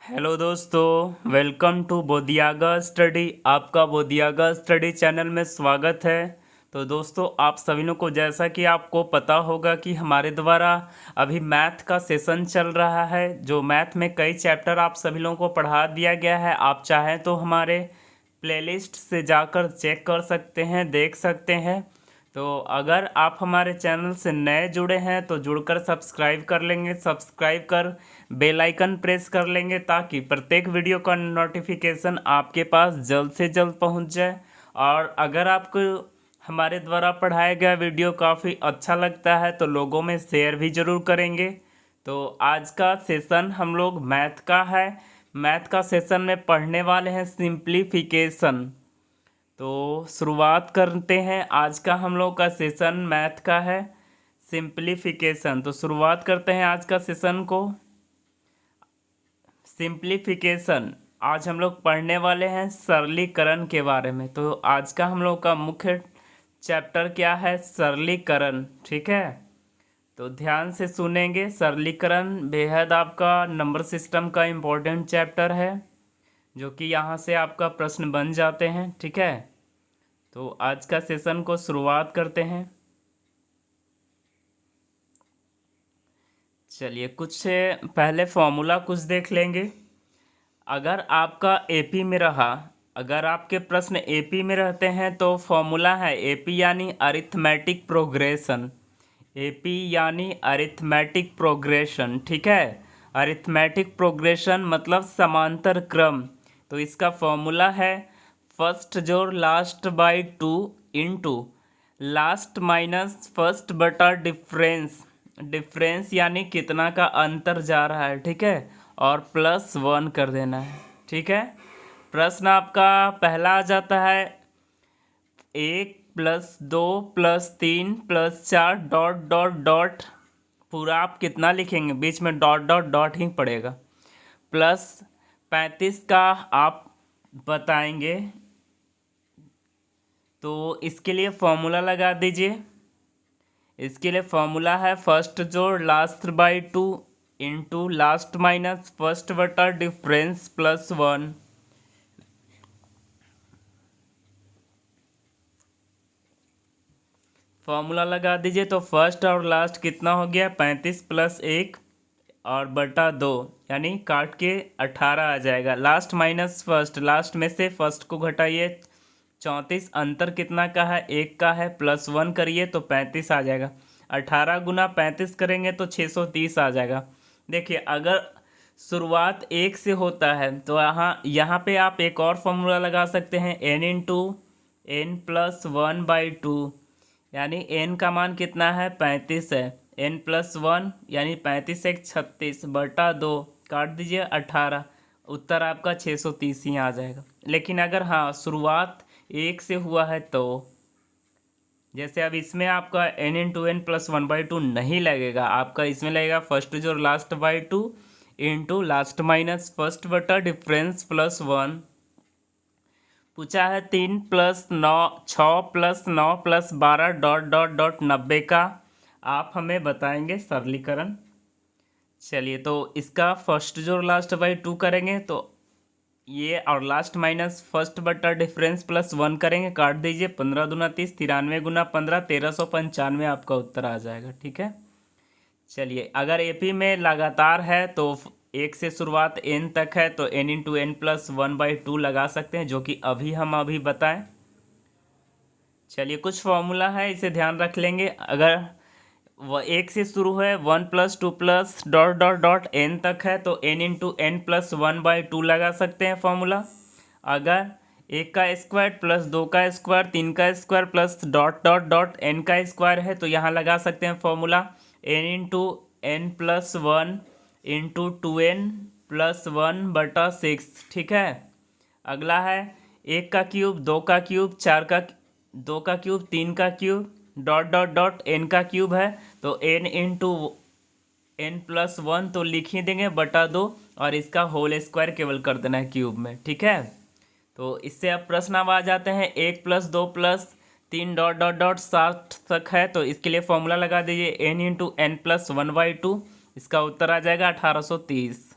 Hello दोस्तों, welcome to बोधियागा study. आपका बोधियागा study channel में स्वागत है। तो दोस्तों, आप सभी लोग को जैसा कि आपको पता होगा कि हमारे द्वारा अभी मैथ का सेशन चल रहा है, जो मैथ में कई चैप्टर आप सभी लोगों को पढ़ा दिया गया है। आप चाहें तो हमारे प्लेलिस्ट से जाकर चेक कर सकते हैं, देख सकते हैं। तो अगर आप हमारे चैनल से नए जुड़े हैं तो जुड़कर सब्सक्राइब कर लेंगे, सब्सक्राइब कर बेल आइकन प्रेस कर लेंगे ताकि प्रत्येक वीडियो का नोटिफिकेशन आपके पास जल्द से जल्द पहुंच जाए। और अगर आपको हमारे द्वारा पढ़ाया गया वीडियो काफ़ी अच्छा लगता है तो लोगों में शेयर भी ज़रूर करेंगे। तो आज का सेशन हम लोग मैथ का है। मैथ का सेशन में पढ़ने वाले हैं सिंप्लीफिकेशन। तो शुरुआत करते हैं। आज का हम लोग का सेशन मैथ का है सिंप्लीफिकेशन। तो शुरुआत करते हैं आज का सेशन को। सिंप्लीफिकेशन आज हम लोग पढ़ने वाले हैं सरलीकरण के बारे में। तो आज का हम लोग का मुख्य चैप्टर क्या है? सरलीकरण। ठीक है, तो ध्यान से सुनेंगे। सरलीकरण बेहद आपका नंबर सिस्टम का इम्पोर्टेंट चैप्टर है, जो कि यहाँ से आपका प्रश्न बन जाते हैं। ठीक है, तो आज का सेशन को शुरुआत करते हैं। चलिए, कुछ से पहले फॉर्मूला कुछ देख लेंगे। अगर आपका एपी में रहा, अगर आपके प्रश्न एपी में रहते हैं तो फॉर्मूला है एपी यानी अरिथमेटिक प्रोग्रेशन। एपी यानी अरिथमेटिक प्रोग्रेशन। ठीक है, अरिथमेटिक प्रोग्रेशन मतलब समांतर क्रम। तो इसका फॉर्मूला है फर्स्ट जोड़ last by 2 into last minus first बटा डिफरेंस। डिफरेंस यानी कितना का अंतर जा रहा है। ठीक है, और +1 कर देना है। ठीक है, प्रश्न आपका पहला आ जाता है 1+2+3+4 डॉट डॉट डॉट। पूरा आप कितना लिखेंगे? बीच में डॉट डॉट डॉट ही पड़ेगा। +35 का आप बताएंगे, तो इसके लिए फॉर्मूला लगा दीजिए। इसके लिए फॉर्मूला है फर्स्ट जोड़ last by 2 into last minus first बटा डिफरेंस +1। फॉर्मूला लगा दीजिए तो फर्स्ट और लास्ट कितना हो गया? 35 + 1 और बटा 2, यानी काट के 18 आ जाएगा। लास्ट माइनस फर्स्ट, लास्ट में से फर्स्ट को घटाइए, 34। अंतर कितना का है? 1 का है। +1 करिए तो 35 आ जाएगा। 18 गुना 35 करेंगे तो 630 आ जाएगा। देखिए, अगर शुरुआत 1 से होता है तो यहाँ पे आप एक और फॉर्मूला लगा सकते हैं, n × n+1/2। यानी n का मान कितना है? 35 है। n+1 यानी 35 एक 36 बटा 2, काट दीजिए 18। उत्तर आपका 630 ही आ जाएगा। लेकिन अगर हाँ शुरुआत 1 से हुआ है तो जैसे अब इसमें आपका n × n+1/2 नहीं लगेगा, आपका इसमें लगेगा फर्स्ट जो last by 2 into last minus first बटा डिफरेंस +1। पूछा है 3+9 6+9+12 डॉट डॉट डॉट 90 का आप हमें बताएंगे सरलीकरण। चलिए, तो इसका फर्स्ट जो लास्ट बाई 2 करेंगे तो ये, और लास्ट माइनस फर्स्ट बटा डिफरेंस +1 करेंगे, काट दीजिए। 15 दूना 30, 93 गुना 15, 1395 आपका उत्तर आ जाएगा। ठीक है, चलिए, अगर एपी में लगातार है तो 1 से शुरुआत n तक है तो n × n+1/2 लगा सकते हैं, जो कि हम अभी बताएं। चलिए, कुछ फॉर्मूला है, इसे ध्यान रख लेंगे। अगर वह 1 से शुरू है, 1+2+ डॉट डॉट डॉट n तक है तो n × n+1/2 लगा सकते हैं फॉर्मूला। अगर 1 का स्क्वायर प्लस 2 का स्क्वायर 3 का square plus dot dot dot n का स्क्वायर है तो यहाँ लगा सकते हैं formula n × n+1 into 2n+1/6। ठीक है, अगला है 1 का क्यूब, 2 का क्यूब, 4 का 2 का क्यूब, 3 का cube dot dot dot n का क्यूब है तो n × n+1 तो लिख ही देंगे बटा 2, और इसका होल स्क्वायर केवल कर देना है क्यूब में। ठीक है, तो इससे अब प्रश्न अब आ जाते हैं 1+2+3 डॉट डॉट डॉट 7 तक है तो इसके लिए फॉर्मूला लगा दीजिए n × n+1/2। इसका उत्तर आ जाएगा 1830।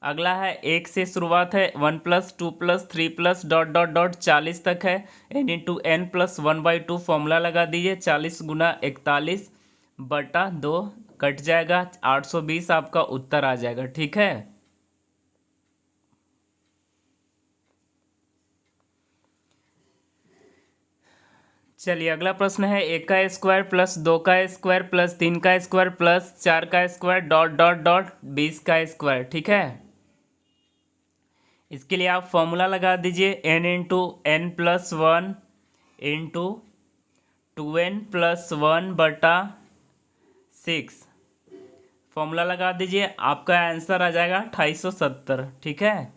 अगला है एक से शुरुआत है, 1+2+3+ डॉट डॉट डॉट 40 तक है, n×n+1/2 फॉर्मूला लगा दीजिए, 40 × 41 / 2 कट जाएगा, 820 आपका उत्तर आ जाएगा। ठीक है, चलिए अगला प्रश्न है, 1 का स्क्वायर प्लस 2 का स्क्वायर प्लस 3 का स्क्वायर प्लस 4 का स्क्वायर डॉट डॉट डॉट 20 का स्क्वायर। ठीक है, इसके लिए आप फॉर्मूला लगा दीजिए, n×n+1 × 2n+1/6 फॉर्मूला लगा दीजिए, आपका आंसर आ जाएगा 2870। ठीक है,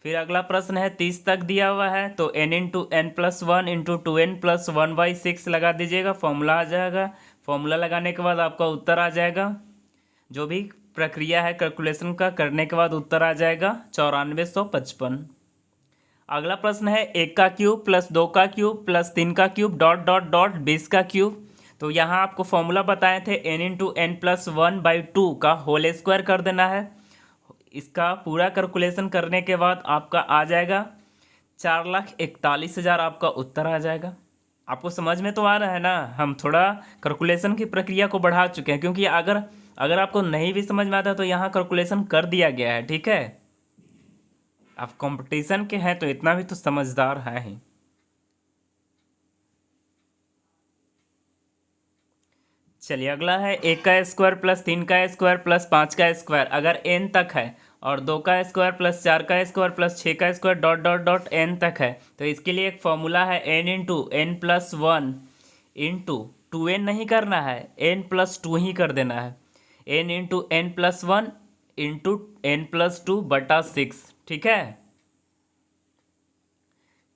फिर अगला प्रश्न है, 30 तक दिया हुआ है, तो n×n+1 × 2n+1/6 लगा दीजिएगा, फॉर्मूला आ जाएगा। फॉर्मूला लगाने के बाद आपका उत्तर आ जाएगा, जो भी प्रक्रिया है कैलकुलेशन का करने के बाद उत्तर आ जाएगा 9455। अगला प्रश्न है, 1 का क्यूब प्लस 2 का क्यूब प्लस 3 का क्यूब डॉट डॉट डॉट 20 का क्यूब। तो यहाँ आपको फॉर्मूला बताए थे, n×n+1/2 का होल स्क्वायर कर देना है। इसका पूरा कैलकुलेशन करने के बाद आपका आ जाएगा 4,41,000 आपका उत्तर आ जाएगा। आपको समझ में तो आ रहा है ना, हम थोड़ा कैलकुलेशन की प्रक्रिया को बढ़ा चुके हैं, क्योंकि अगर अगर आपको नहीं भी समझ में आता तो यहाँ कैलकुलेशन कर दिया गया है। ठीक है, आप कंपटीशन के हैं तो इतना भी तो समझदार है ही। चलिए अगला है, 1 का स्क्वायर प्लस 3 का स्क्वायर प्लस 5 का स्क्वायर अगर n तक है, और 2 का स्क्वायर प्लस 4 का स्क्वायर प्लस 6 का square dot dot dot n तक है, तो इसके लिए एक फॉर्मूला है, n×n+1 × 2n नहीं करना है, n+2 ही कर देना है, n×n+1 × n+2/6। ठीक है,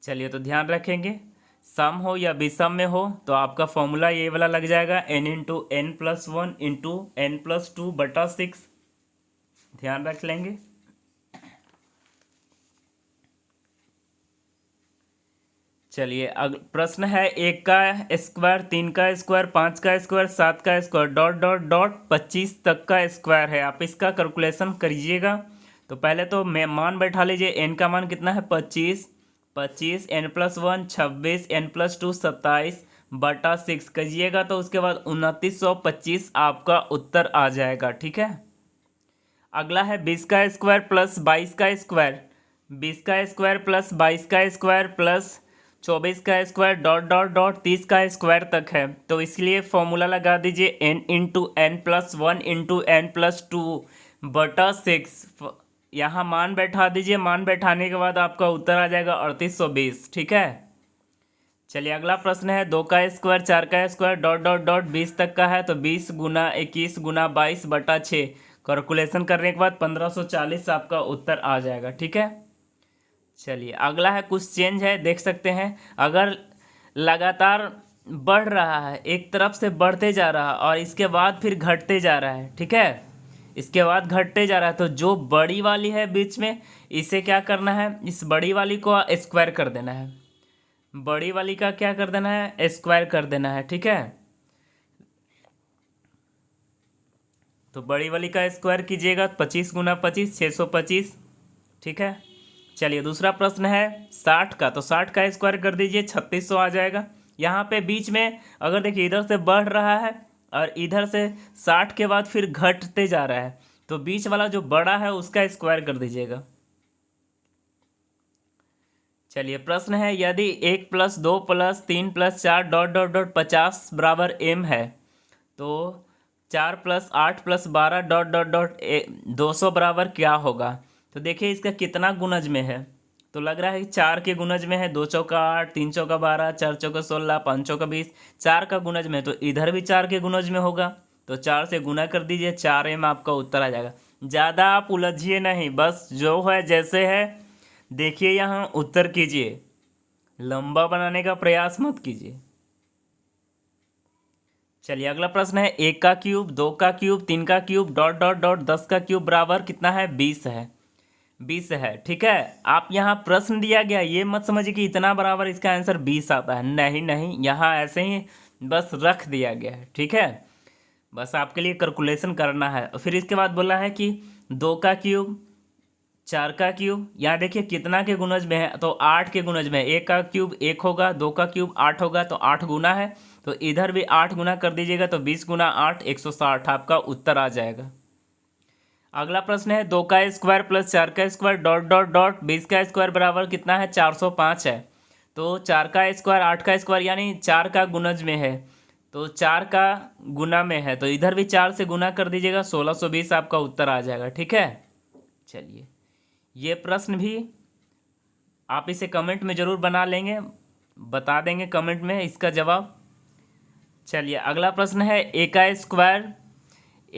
चलिए तो ध्यान रखेंगे, सम हो या विषम में हो तो आपका फॉर्मूला ये वाला लग जाएगा, n×n+1 × n+2/6। ध्यान रख लेंगे। चलिए प्रश्न है, 1 का स्क्वायर 3 का स्क्वायर 5 का स्क्वायर 7 का स्क्वायर डॉट डॉट डॉट 25 तक का स्क्वायर है। आप इसका कैलकुलेशन करिएगा। तो पहले तो मैं मान बैठा लीजिए, n का मान कितना है 25, n+1 26, n+2 27/6 करिएगा, तो उसके बाद 2925 आपका उत्तर आ जाएगा। ठीक है, अगला है 20 का स्क्वायर प्लस 22 का स्क्वायर, 20 का स्क्वायर प्लस 22 का स्क्वायर प्लस 24 का स्क्वायर डॉट डॉट डॉट 30 का स्क्वायर तक है। तो इसलिए फॉर्मूला लगा दीजिए, n×n+1 × n+2/6। यहाँ मान बैठा दीजिए, मान बैठाने के बाद आपका उत्तर आ जाएगा 3820। ठीक है, चलिए अगला प्रश्न है, 2 का स्क्वायर 4 का स्क्वायर डॉट डॉट डॉट 20 तक का है, तो 20 × 21 × 22/6 कैलकुलेशन करने के बाद 1540 आपका उत्तर आ जाएगा। ठीक है, चलिए अगला है, कुछ चेंज है, देख सकते हैं। अगर लगातार बढ़ रहा है, एक तरफ से बढ़ते जा रहा है और इसके बाद फिर घटते जा रहा है, ठीक है, इसके बाद घटते जा रहा है, तो जो बड़ी वाली है बीच में, इसे क्या करना है, इस बड़ी वाली को स्क्वायर कर देना है। बड़ी वाली का क्या कर देना है, स्क्वायर कर देना है। ठीक है, तो बड़ी वाली का स्क्वायर कीजिएगा, 25 × 25 625। ठीक है, चलिए दूसरा प्रश्न है 60 का, तो 60 का स्क्वायर कर दीजिए, 3600 आ जाएगा। यहाँ पे बीच में अगर देखिए इधर से बढ़ रहा है और इधर से 60 के बाद फिर घटते जा रहा है, तो बीच वाला जो बड़ा है उसका स्क्वायर कर दीजिएगा। चलिए प्रश्न है, यदि 1+2+3+4 डॉट डॉट डॉट 50 बराबर m है, तो 4+8+12 डॉट डॉट डॉट 200 बराबर क्या होगा। तो देखिए इसका कितना गुणज में है, तो लग रहा है कि 4 के गुणज में है, 2 चौका 8, 3 चौका 12, 4 चौका 16, 5 चौका 20, 4 का गुणज में है, तो इधर भी 4 के गुणज में होगा, तो 4 से गुना कर दीजिए, 4m आपका उत्तर आ जाएगा। ज़्यादा आप उलझिए नहीं, बस जो है जैसे है देखिए, यहाँ उत्तर कीजिए, लंबा बनाने का प्रयास मत कीजिए। चलिए अगला प्रश्न है, 1 का क्यूब 2 का क्यूब 3 का क्यूब डॉट डॉट डॉट 10 का क्यूब बराबर कितना है, 20 है। 20 है। ठीक है, आप यहाँ प्रश्न दिया गया, ये मत समझिए कि इतना बराबर इसका आंसर 20 आता है, नहीं नहीं, यहाँ ऐसे ही बस रख दिया गया है। ठीक है, बस आपके लिए कैलकुलेशन करना है। फिर इसके बाद बोला है कि 2 का क्यूब, 4 का क्यूब, यहाँ देखिए कितना के गुणज में है, तो 8 के गुणज में है। 1 का क्यूब 1 होगा, 2 का क्यूब 8 होगा, तो 8 गुना है, तो इधर भी 8 गुना कर दीजिएगा, तो 20 गुना 8 160 आपका उत्तर आ जाएगा। अगला प्रश्न है 2 का स्क्वायर प्लस 4 का स्क्वायर डॉट डॉट डॉट 20 का स्क्वायर बराबर कितना है, 405 है। तो 4 का स्क्वायर 8 का स्क्वायर यानी 4 का गुणज में है, तो 4 का गुना में है, तो इधर भी 4 से गुना कर दीजिएगा, 1620 आपका उत्तर आ जाएगा। ठीक है, चलिए ये प्रश्न भी आप इसे कमेंट में ज़रूर बना लेंगे, बता देंगे कमेंट में इसका जवाब। चलिए अगला प्रश्न है ए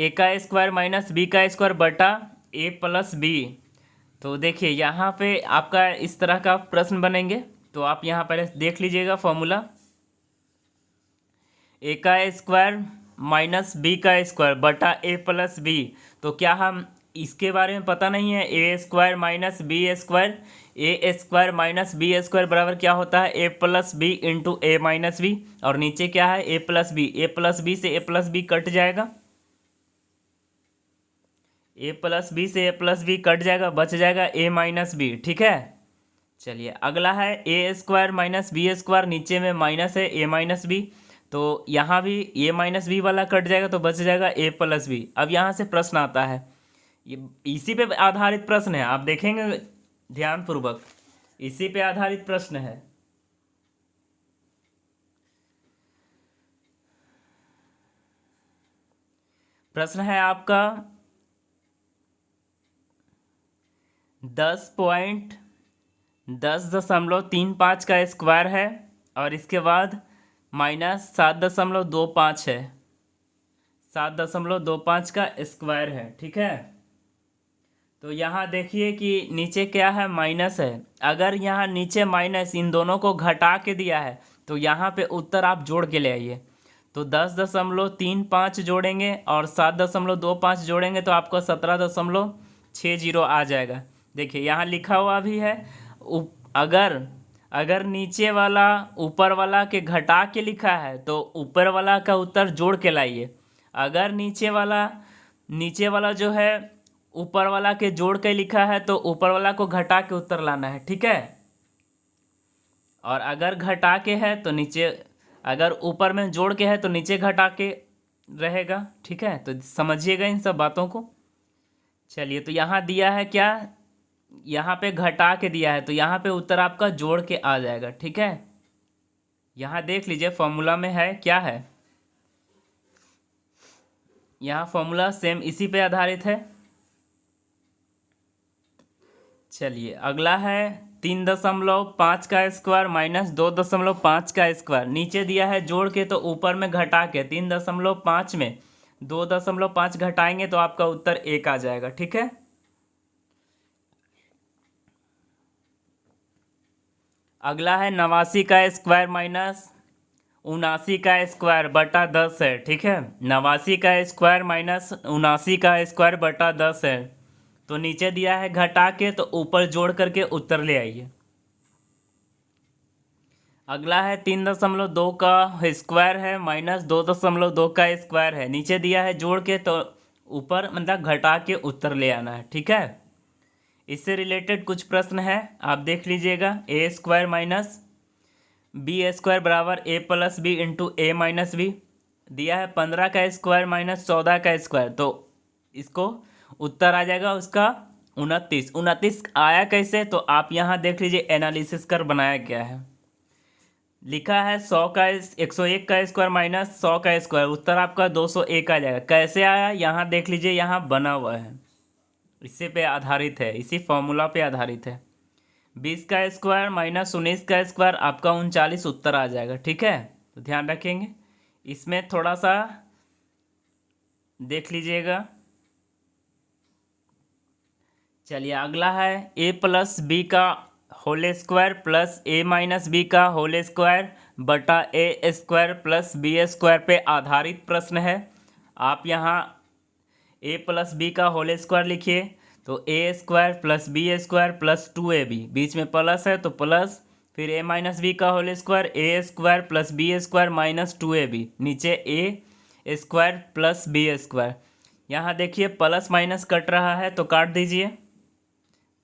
का स्क्वायर माइनस बी का स्क्वायर बटा ए प्लस बी। तो देखिए यहाँ पे आपका इस तरह का प्रश्न बनेंगे, तो आप यहाँ पहले देख लीजिएगा फॉर्मूला। ए का स्क्वायर माइनस बी का स्क्वायर बटा ए प्लस बी, तो क्या हम इसके बारे में पता नहीं है, ए square minus b square, a square minus b square बराबर क्या होता है, ए plus b into a minus B, और नीचे क्या है ए प्लस बी से ए प्लस बी कट जाएगा, ए प्लस बी से ए प्लस बी कट जाएगा, बच जाएगा ए माइनस बी। ठीक है, चलिए अगला है ए स्क्वायर माइनस बी स्क्वायर, नीचे में माइनस है ए माइनस बी, तो यहाँ भी ए माइनस बी वाला कट जाएगा, तो बच जाएगा ए प्लस बी। अब यहाँ से प्रश्न आता है, ये इसी पे आधारित प्रश्न है, आप देखेंगे ध्यानपूर्वक, इसी पे आधारित प्रश्न है। प्रश्न है आपका 10.10.35 का स्क्वायर है, और इसके बाद माइनस 7.25 है, 7.25 का स्क्वायर है। ठीक है, तो यहाँ देखिए कि नीचे क्या है, माइनस है। अगर यहाँ नीचे माइनस इन दोनों को घटा के दिया है, तो यहाँ पे उत्तर आप जोड़ के ले आइए, तो 10.35 जोड़ेंगे और 7.25 जोड़ेंगे, तो आपको 17.60 आ जाएगा। देखिए यहाँ लिखा हुआ भी है, अगर अगर नीचे वाला ऊपर वाला के घटा के लिखा है, तो ऊपर वाला का उत्तर जोड़ के लाइए। अगर नीचे वाला जो है ऊपर वाला के जोड़ के लिखा है, तो ऊपर वाला को घटा के उत्तर लाना है। ठीक है, और अगर घटा के है तो नीचे, अगर ऊपर में जोड़ के है तो नीचे घटा के रहेगा। ठीक है, तो समझिएगा इन सब बातों को। चलिए तो यहाँ दिया है क्या, यहाँ पे घटा के दिया है, तो यहाँ पे उत्तर आपका जोड़ के आ जाएगा। ठीक है, यहाँ देख लीजिए फॉर्मूला में है क्या है, यहाँ फॉर्मूला सेम इसी पे आधारित है। चलिए अगला है 3.5 का स्क्वायर माइनस 2.5 का स्क्वायर, नीचे दिया है जोड़ के, तो ऊपर में घटा के 3.5 में 2.5 घटाएंगे, तो आपका उत्तर 1 आ जाएगा। ठीक है, अगला है 89 का स्क्वायर माइनस 79 का स्क्वायर बटा 10 है। ठीक है, 89 का स्क्वायर माइनस 79 का स्क्वायर बटा 10 है, तो नीचे दिया है घटा के, तो ऊपर जोड़ करके उत्तर ले आइए। अगला है 3.2 का स्क्वायर है माइनस 2.2 का स्क्वायर है, नीचे दिया है जोड़ के, तो ऊपर मतलब घटा के उत्तर ले आना है। ठीक है, इससे रिलेटेड कुछ प्रश्न है, आप देख लीजिएगा। ए स्क्वायर माइनस बी स्क्वायर बराबर ए plus b into a minus B, दिया है 15 का स्क्वायर माइनस 14 का स्क्वायर, तो इसको उत्तर आ जाएगा उसका 29 आया कैसे, तो आप यहाँ देख लीजिए एनालिसिस कर बनाया गया है। लिखा है 101 का स्क्वायर माइनस 100 का स्क्वायर, उत्तर आपका 201 आ जाएगा। कैसे आया यहाँ देख लीजिए, यहाँ बना हुआ है, इसी पे आधारित है, इसी फॉर्मूला पे आधारित है। 20 का स्क्वायर माइनस 19 का स्क्वायर, आपका 39 उत्तर आ जाएगा। ठीक है, तो ध्यान रखेंगे, इसमें थोड़ा सा देख लीजिएगा। चलिए अगला है ए प्लस बी का whole square plus a minus B का होल स्क्वायर बटा a square plus b square पे आधारित प्रश्न है। आप यहाँ ए प्लस बी का होल स्क्वायर लिखिए, तो a square plus b square plus 2ab, बीच में प्लस है तो प्लस, फिर ए माइनस बी का whole square a square plus b square minus 2ab, नीचे a square plus b square, यहाँ देखिए प्लस माइनस कट रहा है तो काट दीजिए,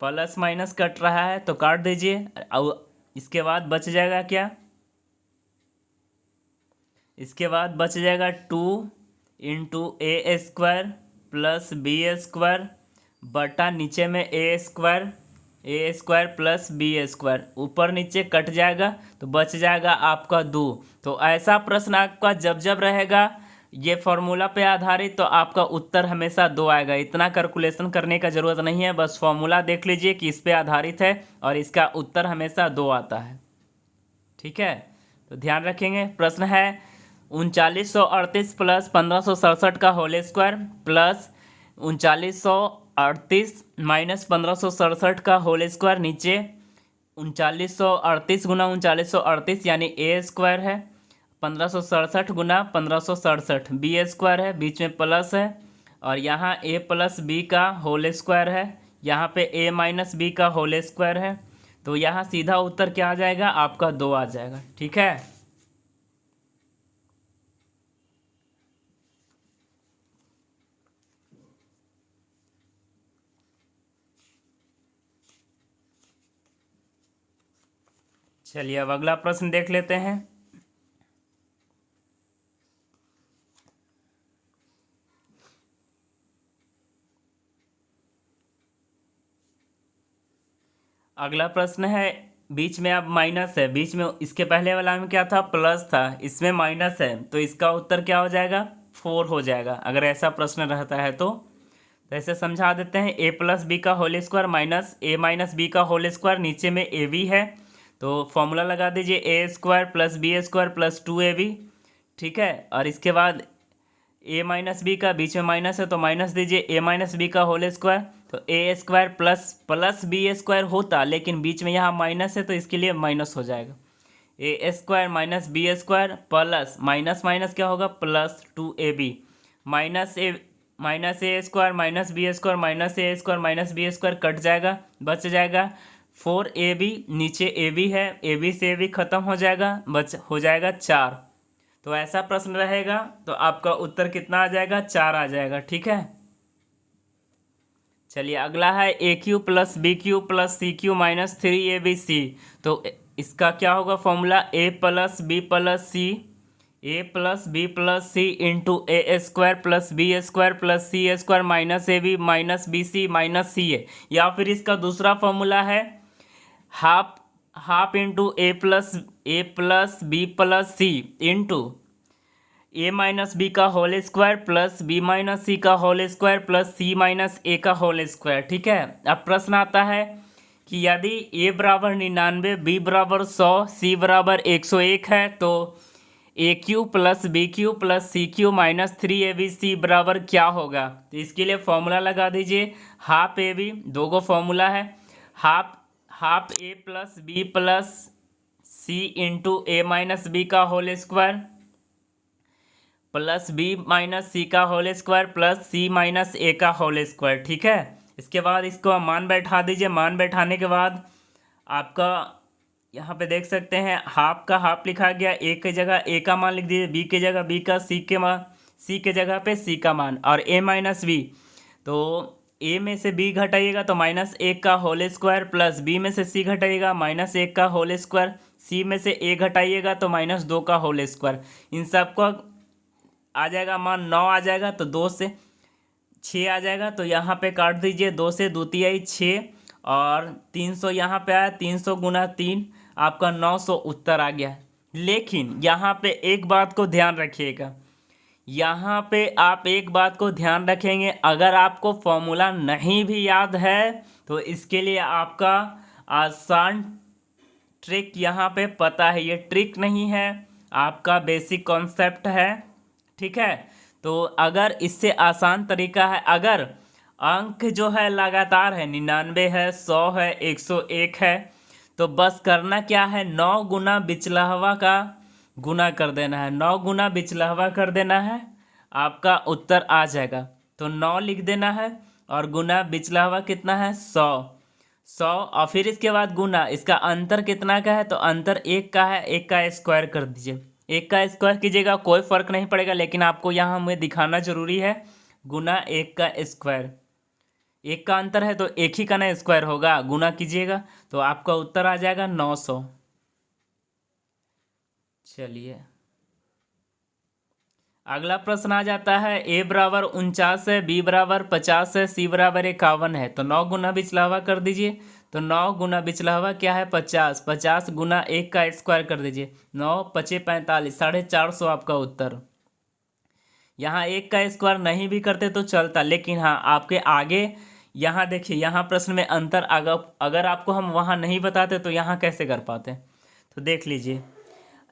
प्लस माइनस कट रहा है तो काट दीजिए। और इसके बाद बच जाएगा क्या, इसके बाद बच जाएगा 2 into a square plus b square बटा नीचे में ए स्क्वायर प्लस बी स्क्वायर, ऊपर नीचे कट जाएगा तो बच जाएगा आपका 2। तो ऐसा प्रश्न आपका जब जब रहेगा ये फॉर्मूला पे आधारित तो आपका उत्तर हमेशा 2 आएगा। इतना कैलकुलेशन करने का ज़रूरत नहीं है, बस फॉर्मूला देख लीजिए कि इस पे आधारित है और इसका उत्तर हमेशा 2 आता है। ठीक है, तो ध्यान रखेंगे। प्रश्न है 3938 प्लस 1567 का होल स्क्वायर प्लस 3938 माइनस 1567 का होल स्क्वायर, नीचे 3938 गुना 3938 यानी ए स्क्वायर है, 1567 गुना 1567 बी स्क्वायर है, बीच में प्लस है और यहाँ ए प्लस बी का होल स्क्वायर है, यहाँ पे ए माइनस बी का होल स्क्वायर है। तो यहाँ सीधा उत्तर क्या आ जाएगा, आपका 2 आ जाएगा। ठीक है, चलिए अब अगला प्रश्न देख लेते हैं। अगला प्रश्न है, बीच में अब माइनस है, बीच में इसके पहले वाला में क्या था, प्लस था, इसमें माइनस है, तो इसका उत्तर क्या हो जाएगा, 4 हो जाएगा अगर ऐसा प्रश्न रहता है तो ऐसे समझा देते हैं। ए प्लस बी का whole square minus a minus B का होल स्क्वायर, नीचे में ए बी है तो फॉर्मूला लगा दीजिए a square plus b square plus 2ab। ठीक है, और इसके बाद ए माइनस बी का बीच में माइनस है तो माइनस दीजिए ए माइनस बी का होल स्क्वायर, तो a square plus b square होता, लेकिन बीच में यहाँ माइनस है तो इसके लिए माइनस हो जाएगा। A square minus b square plus minus minus क्या होगा, plus 2ab minus a square minus b square minus a square minus b square cut जाएगा, बच जाएगा 4ab, नीचे ए बी है, ए बी से ए बी खत्म हो जाएगा, बच हो जाएगा 4। तो ऐसा प्रश्न रहेगा तो आपका उत्तर कितना आ जाएगा, 4 आ जाएगा। ठीक है, चलिए अगला है a cube plus B cube plus C cube minus 3abc। तो इसका क्या होगा formula, a plus B plus C into a square plus b square plus c square minus A B minus B C minus C a. या फिर इसका दूसरा formula है half into a plus B plus C into a minus B का whole square plus b minus सी का whole square plus c minus ए का whole square. ठीक है, अब प्रश्न आता है कि यदि ए बराबर 99, बी बराबर 100, सी बराबर 101 है तो ए cube plus B cube plus सी क्यू माइनस 3abc बराबर क्या होगा। तो इसके लिए फॉर्मूला लगा दीजिए, हाफ ए बी, दो गो फॉर्मूला है, half a plus B plus C into a minus B का whole square plus b minus सी का whole square plus c minus ए का होल स्क्वायर। ठीक है, इसके बाद इसको मान बैठा दीजिए, मान बैठाने के बाद आपका यहाँ पे देख सकते हैं हाफ का हाफ लिखा गया, ए की जगह ए का मान लिख दीजिए, बी की जगह बी का, सी के मान सी के जगह पे सी का मान, और ए माइनस बी, तो ए में से बी घटाइएगा तो माइनस 1 का होल स्क्वायर प्लस बी में से सी घटाइएगा माइनस 1 का होल स्क्वायर, सी में से ए घटाइएगा तो माइनस 2 का होल स्क्वायर। इन सब का आ जाएगा मान 9 आ जाएगा, तो 2 से 6 आ जाएगा, तो यहाँ पे काट दीजिए, 2 से 2 तिहाई 6 और 300 यहाँ पे आया, 300 गुना 3 आपका 900 उत्तर आ गया। लेकिन यहाँ पे एक बात को ध्यान रखिएगा, यहाँ पे आप एक बात को ध्यान रखेंगे, अगर आपको फॉर्मूला नहीं भी याद है तो इसके लिए आपका आसान ट्रिक यहाँ पे पता है, ये ट्रिक नहीं है, आपका बेसिक कॉन्सेप्ट है। ठीक है, तो अगर इससे आसान तरीका है, अगर अंक जो है लगातार है, 99 है, 100 है, 101 है, तो बस करना क्या है, 9 गुना बिचलहवा का गुना कर देना है, 9 गुना बिचलहवा कर देना है, आपका उत्तर आ जाएगा। तो 9 लिख देना है और गुना बिचलहवा कितना है, 100 और फिर इसके बाद गुना, इसका अंतर कितना का है, तो अंतर 1 का है, 1 का स्क्वायर कर दीजिए, 1 का स्क्वायर कीजिएगा, कोई फ़र्क नहीं पड़ेगा, लेकिन आपको यहाँ हमें दिखाना ज़रूरी है, गुना 1 का स्क्वायर। 1 का अंतर है तो एक ही का ना स्क्वायर होगा, गुना कीजिएगा तो आपका उत्तर आ जाएगा 900। चलिए अगला प्रश्न आ जाता है, ए बराबर 49 है, बी बराबर 50 है, सी बराबर 51 है, तो 9 गुना बिचलावा कर दीजिए। तो 9 गुना बिचलावा क्या है 50, 50 गुना 1 का स्क्वायर कर दीजिए, 9 पचे 45, 450 आपका उत्तर। यहाँ 1 का स्क्वायर नहीं भी करते तो चलता, लेकिन हाँ आपके आगे यहाँ देखिए, यहाँ प्रश्न में अंतर अगर आपको हम वहाँ नहीं बताते तो यहाँ कैसे कर पाते। तो देख लीजिए,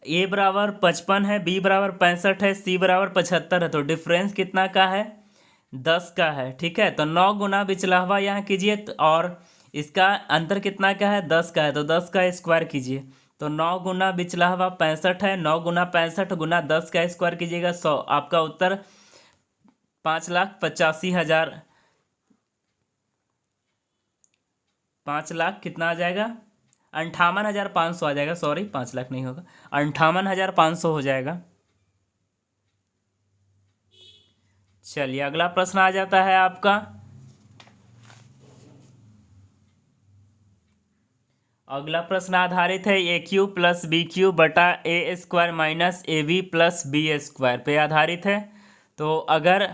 ए बराबर 55 है, बी बराबर 65 है, सी बराबर 75 है, तो डिफरेंस कितना का है 10 का है। ठीक है, तो 9 गुना बिचला हुआ यहाँ कीजिए और इसका अंतर कितना का है 10 का है, तो 10 का स्क्वायर कीजिए। तो 9 गुना बिचला हुआ 65 है, 9 गुना 65 गुना 10 का स्क्वायर कीजिएगा 100, आपका उत्तर 5,85,000, 5 लाख कितना आ जाएगा 58,500 आ जाएगा, सॉरी 5 लाख नहीं होगा, 58,500 हो जाएगा। चलिए अगला प्रश्न आ जाता है आपका, अगला प्रश्न आधारित है a cube plus B cube बटा a square minus A b plus b square पे आधारित है। तो अगर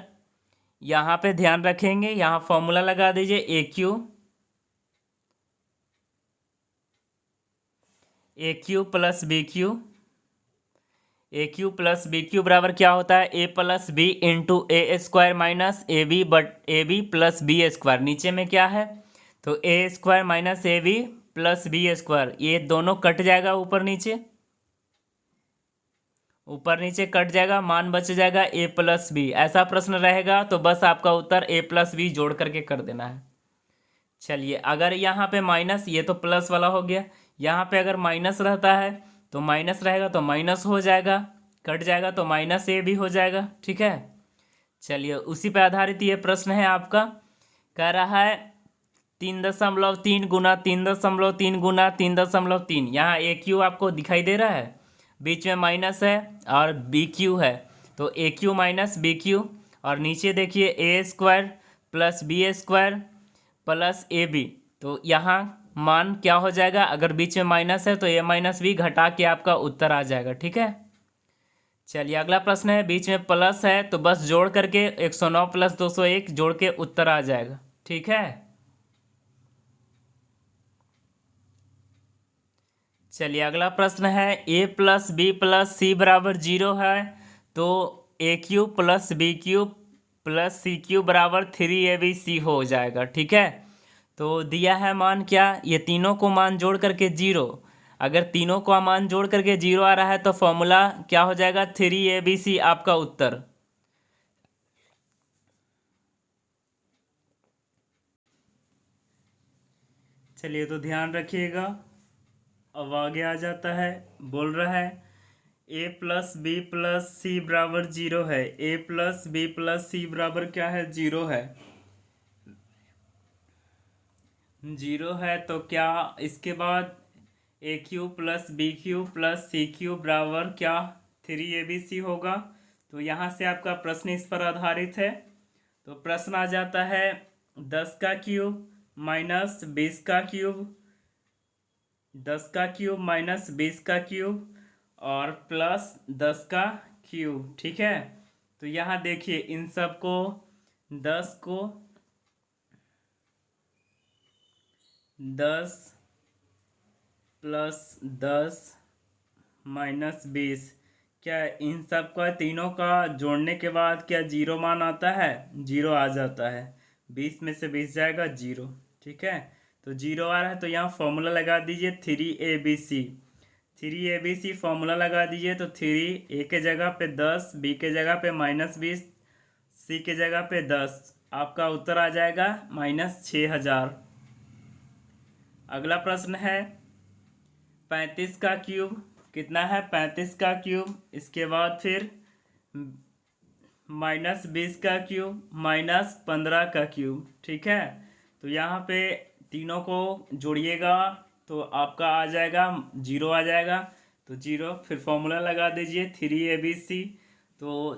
यहाँ पे ध्यान रखेंगे, यहाँ फॉर्मूला लगा दीजिए a cube plus B cube, a cube plus B cube बराबर क्या होता है ए plus b into a square minus A b plus b square. नीचे में क्या है तो a square minus A b plus b square, ये दोनों कट जाएगा ऊपर नीचे, ऊपर नीचे कट जाएगा, मान बच जाएगा ए प्लस बी। ऐसा प्रश्न रहेगा तो बस आपका उत्तर ए प्लस बी जोड़ करके कर देना है। चलिए अगर यहाँ पे माइनस, ये तो प्लस वाला हो गया, यहाँ पे अगर माइनस रहता है तो माइनस रहेगा तो माइनस हो जाएगा, कट जाएगा तो माइनस ए भी हो जाएगा। ठीक है, चलिए उसी पे आधारित ये प्रश्न है आपका, कह रहा है 3.3 गुना 3.3 गुना 3.3। यहाँ ए क्यू आपको दिखाई दे रहा है, बीच में माइनस है और बी क्यू है, तो ए क्यू माइनस बी क्यू, और नीचे देखिए a square plus b square plus a b. तो यहाँ मान क्या हो जाएगा, अगर बीच में माइनस है तो ए माइनस बी घटा के आपका उत्तर आ जाएगा। ठीक है, चलिए अगला प्रश्न है, बीच में प्लस है तो बस जोड़ करके 109 प्लस 201 जोड़ के उत्तर आ जाएगा। ठीक है, चलिए अगला प्रश्न है, ए प्लस बी प्लस सी बराबर 0 है, तो ए cube plus B cube plus सी क्यू बराबर 3 ABC हो जाएगा। ठीक है, तो दिया है मान क्या, ये तीनों को मान जोड़ करके 0, अगर तीनों का मान जोड़ करके 0 आ रहा है तो फॉर्मूला क्या हो जाएगा 3ABC आपका उत्तर। चलिए तो ध्यान रखिएगा, अब आगे आ जाता है, बोल रहा है ए प्लस बी प्लस सी बराबर 0 है, ए प्लस बी प्लस सी बराबर क्या है 0 है, 0 है, तो क्या इसके बाद A cube plus B cube plus C cube बराबर क्या 3ABC होगा। तो यहाँ से आपका प्रश्न इस पर आधारित है। तो प्रश्न आ जाता है 10 का क्यूब माइनस 20 का क्यूब, 10 का क्यूब माइनस 20 का क्यूब और प्लस 10 का क्यूब। ठीक है, तो यहाँ देखिए इन सब को 10 को 10 प्लस 10 माइनस 20, क्या इन सब का तीनों का जोड़ने के बाद क्या 0 मान आता है, 0 आ जाता है, 20 में से 20 जाएगा 0। ठीक है, तो 0 आ रहा है तो यहाँ फॉर्मूला लगा दीजिए 3ABC, 3ABC फॉर्मूला लगा दीजिए। तो 3 ए के जगह पे 10, बी के जगह पे -20, सी के जगह पे 10, आपका उत्तर आ जाएगा -6000। अगला प्रश्न है 35 का क्यूब कितना है 35 का क्यूब, इसके बाद फिर -20 का क्यूब -15 का क्यूब। ठीक है, तो यहाँ पे तीनों को जोड़िएगा तो आपका आ जाएगा 0 आ जाएगा, तो 0 फिर फॉर्मूला लगा दीजिए 3ABC, तो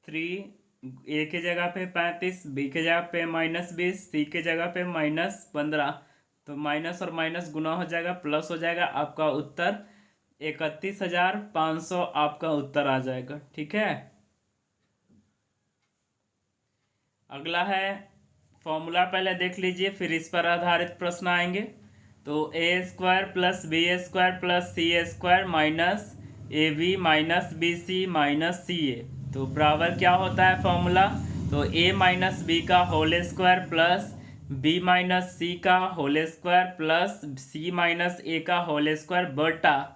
3 ए की जगह पे 35, बी की जगह पे -20, सी की जगह पे -15। तो माइनस और माइनस गुना हो जाएगा, प्लस हो जाएगा। आपका उत्तर 31,500 आपका उत्तर आ जाएगा। ठीक है। अगला है फॉर्मूला, पहले देख लीजिए फिर इस पर आधारित प्रश्न आएंगे। तो a² plus b² plus c² minus ab minus bc minus ca, तो बराबर क्या होता है फॉर्मूला? तो a माइनस बी का whole square plus b minus सी का whole square plus c minus ए का होल स्क्वायर बटा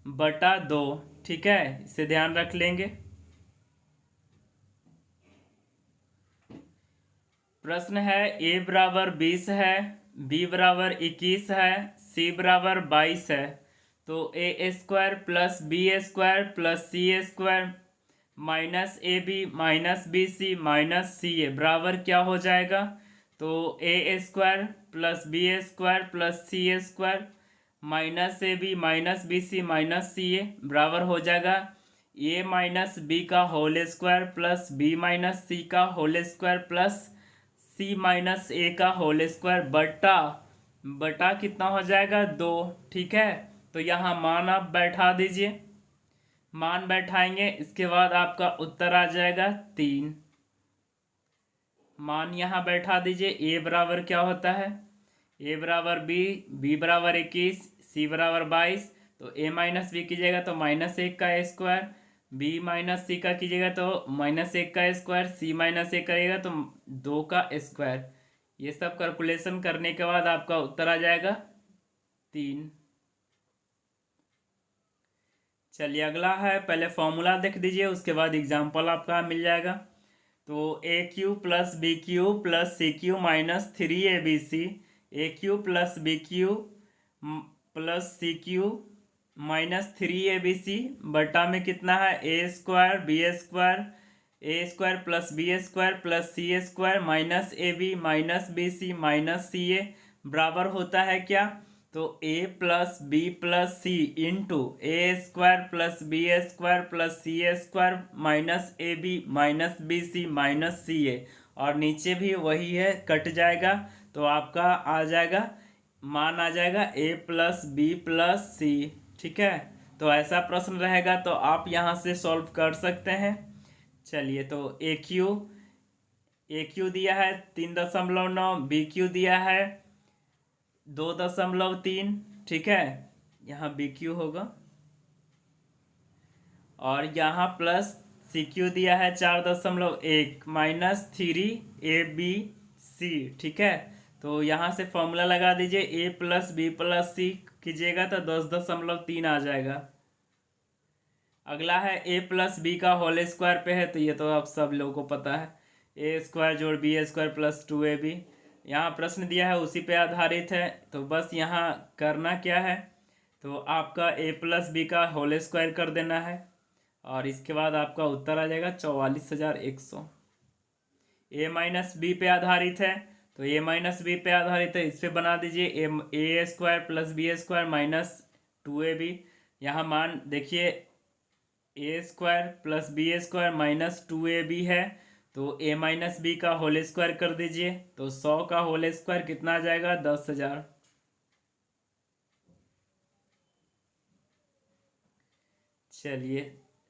बटा 2। ठीक है, इसे ध्यान रख लेंगे। प्रश्न है a बराबर 20 है, b बराबर 21 है, c बराबर 22 है। तो a² plus b² plus c² minus A B minus B C minus C A बराबर क्या हो जाएगा? तो a² plus b² plus c² minus A B minus B C minus C A बराबर हो जाएगा a माइनस बी का whole square plus b minus सी का whole square plus c minus ए का होल स्क्वायर बटा बटा कितना हो जाएगा? 2। ठीक है, तो यहाँ मान आप बैठा दीजिए। मान बैठाएंगे, इसके बाद आपका उत्तर आ जाएगा 3। मान यहाँ बैठा दीजिए। ए बराबर क्या होता है? ए बराबर बी बराबर 21, सी बराबर 22। तो ए माइनस बी कीजिएगा तो -1 का स्क्वायर, बी माइनस सी का कीजिएगा तो -1 का स्क्वायर, सी माइनस ए करेगा तो 2 का स्क्वायर। ये सब कैलकुलेशन करने के बाद आपका उत्तर आ जाएगा 3। चलिए अगला है, पहले फॉर्मूला देख दीजिए, उसके बाद एग्जाम्पल आपका मिल जाएगा। तो AQ plus BQ plus CQ minus 3ABC, AQ plus BQ plus CQ minus 3ABC बटा में कितना है? a² b² plus b² plus c² minus AB minus BC minus CA बराबर होता है क्या? तो a plus B plus C into a² plus b² plus c² minus A B minus B C minus C A, और नीचे भी वही है, कट जाएगा तो आपका आ जाएगा, मान आ जाएगा a प्लस बी प्लस सी। ठीक है, तो ऐसा प्रश्न रहेगा तो आप यहाँ से सॉल्व कर सकते हैं। चलिए, तो AQ दिया है 3.9, BQ दिया है 2.3। ठीक है, यहाँ BQ होगा, और यहाँ प्लस CQ दिया है 4.1 माइनस 3ABC। ठीक है, तो यहाँ से फॉर्मूला लगा दीजिए, a प्लस बी प्लस सी कीजिएगा तो 10.3 आ जाएगा। अगला है a प्लस बी का होल स्क्वायर पे है, तो ये तो आप सब लोगों को पता है, a² जोड़ b² प्लस 2ab। यहाँ प्रश्न दिया है उसी पे आधारित है, तो बस यहाँ करना क्या है, तो आपका a प्लस बी का होल स्क्वायर कर देना है, और इसके बाद आपका उत्तर आ जाएगा 44,100। a माइनस बी पे आधारित है, तो a माइनस बी पे आधारित है, इस पर बना दीजिए a² plus b² minus 2ab। यहाँ मान देखिए, a² plus b² minus 2ab है, तो a माइनस बी का होल स्क्वायर कर दीजिए, तो 100 का होल स्क्वायर कितना आ जाएगा? 10,000। चलिए,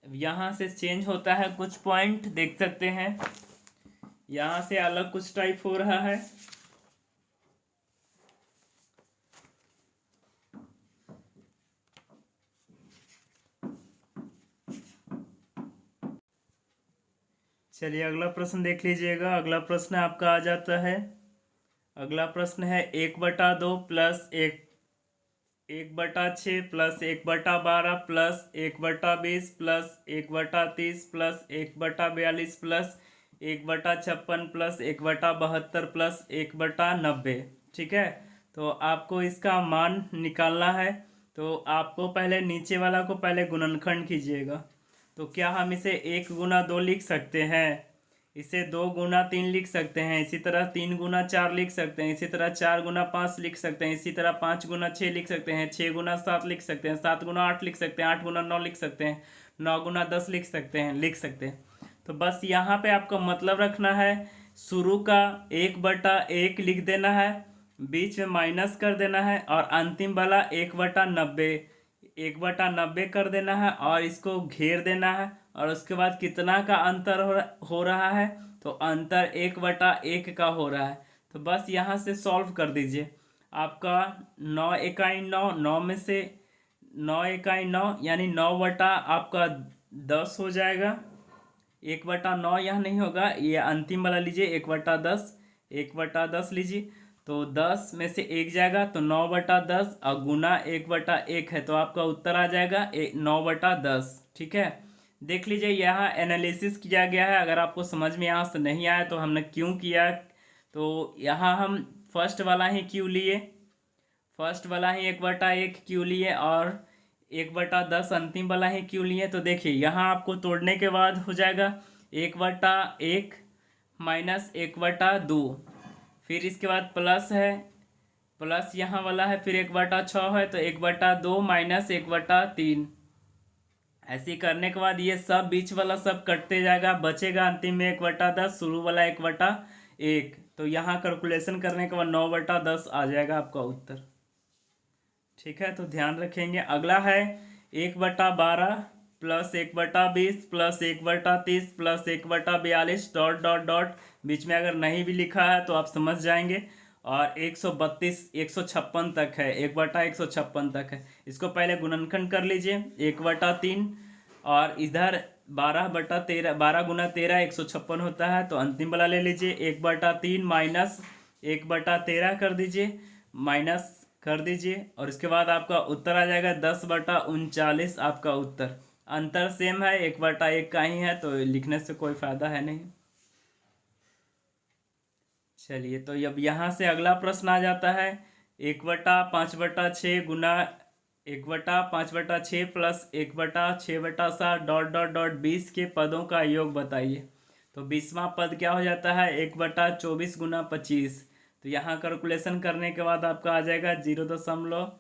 अब यहाँ से चेंज होता है, कुछ पॉइंट देख सकते हैं, यहाँ से अलग कुछ टाइप हो रहा है। चलिए अगला प्रश्न देख लीजिएगा। अगला प्रश्न आपका आ जाता है, अगला प्रश्न है 1/2 plus 1/6 plus 1/12 plus 1/20 plus 1/30 plus 1/42 plus 1/56 plus 1/72 plus 1/90। ठीक है, तो आपको इसका मान निकालना है, तो आपको पहले नीचे वाला को पहले गुणनखंड कीजिएगा। तो क्या हम इसे 1 गुना 2 लिख सकते हैं? इसे 2 गुना 3 लिख सकते हैं, इसी तरह 3 गुना 4 लिख सकते हैं, इसी तरह 4 गुना 5 लिख सकते हैं, इसी तरह 5 गुना 6 लिख सकते हैं, 6 गुना 7 लिख सकते हैं, 7 गुना 8 लिख सकते हैं, 8 गुना 9 लिख सकते हैं, 9 गुना 10 लिख सकते हैं। तो बस यहाँ पे आपको मतलब रखना है, शुरू का 1/1 लिख देना है, बीच में माइनस कर देना है और अंतिम वाला 1/90 1/90 कर देना है और इसको घेर देना है। और उसके बाद कितना का अंतर हो रहा है, तो अंतर 1/1 का हो रहा है। तो बस यहाँ से सॉल्व कर दीजिए। आपका 9 इकाई 9, 9 में से 9 इकाई 9 यानी 9 बटा आपका 10 हो जाएगा। 1/9 यहाँ नहीं होगा, ये अंतिम वाला लीजिए, 1/10, 1/10 लीजिए। तो 10 में से 1 जाएगा तो 9/10 और गुना 1/1 है, तो आपका उत्तर आ जाएगा 9/10। ठीक है, देख लीजिए यहाँ एनालिसिस किया गया है। अगर आपको समझ में यहाँ से नहीं आया तो हमने क्यों किया, तो यहाँ हम फर्स्ट वाला ही क्यों लिए, फर्स्ट वाला ही 1/1 क्यों लिए और 1/10 अंतिम वाला ही क्यों लिए। तो देखिए यहाँ आपको तोड़ने के बाद हो जाएगा 1/1 माइनस 1/2, फिर इसके बाद प्लस है, प्लस यहाँ वाला है, फिर 1/6 है तो 1/2 माइनस 1/3। ऐसे ही करने के बाद ये सब बीच वाला सब कटते जाएगा, बचेगा अंतिम में 1/10, शुरू वाला 1/1। तो यहाँ कैलकुलेशन करने के बाद 9/10 आ जाएगा आपका उत्तर। ठीक है, तो ध्यान रखेंगे। अगला है 1/12 plus 1/20 plus 1/30 plus 1/42 dot dot dot, बीच में अगर नहीं भी लिखा है तो आप समझ जाएंगे। और 132 156 तक है, 1/156 तक है। इसको पहले गुणनखंड कर लीजिए, 1/3 और इधर 12/13, 12 गुना 13 156 होता है। तो अंतिम वाला ले लीजिए, 1/3 माइनस 1/13 कर दीजिए, माइनस कर दीजिए और इसके बाद आपका उत्तर आ जाएगा 10/39 आपका उत्तर। अंतर सेम है, 1/1 का ही है, तो लिखने से कोई फायदा है नहीं। चलिए, तो अब यहाँ से अगला प्रश्न आ जाता है, 1/5/6 गुना 1/5/6 प्लस 1/6/7 डॉट डॉट डॉट 20 के पदों का योग बताइए। तो 20वां पद क्या हो जाता है, 1/24 गुना 25। तो यहाँ कैलकुलेशन करने के बाद आपका आ जाएगा 0.16।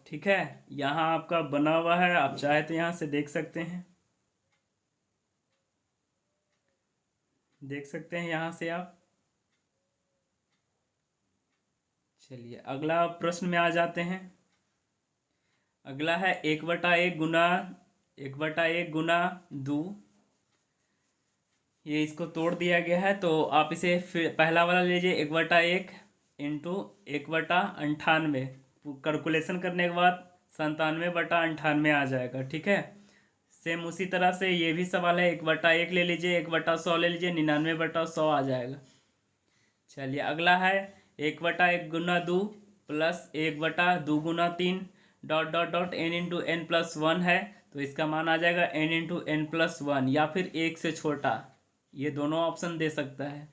ठीक है, यहाँ आपका बना हुआ है, आप चाहे तो यहाँ से देख सकते हैं, देख सकते हैं यहाँ से आप। चलिए अगला प्रश्न में आ जाते हैं। अगला है 1/1 गुना 1/1 गुना 2। ये इसको तोड़ दिया गया है, तो आप इसे फिर पहला वाला लीजिए, 1/1 इंटू 1/98। कैलकुलेशन करने के बाद 97/98 आ जाएगा। ठीक है, सेम उसी तरह से ये भी सवाल है, 1/1 ले लीजिए, 1/100 ले लीजिए, 99/100 आ जाएगा। चलिए अगला है 1/1 गुना 2 प्लस 1/2 गुना 3 dot dot dot n into N plus 1 है, तो इसका मान आ जाएगा n इंटू एन प्लस 1 या फिर 1 से छोटा, ये दोनों ऑप्शन दे सकता है।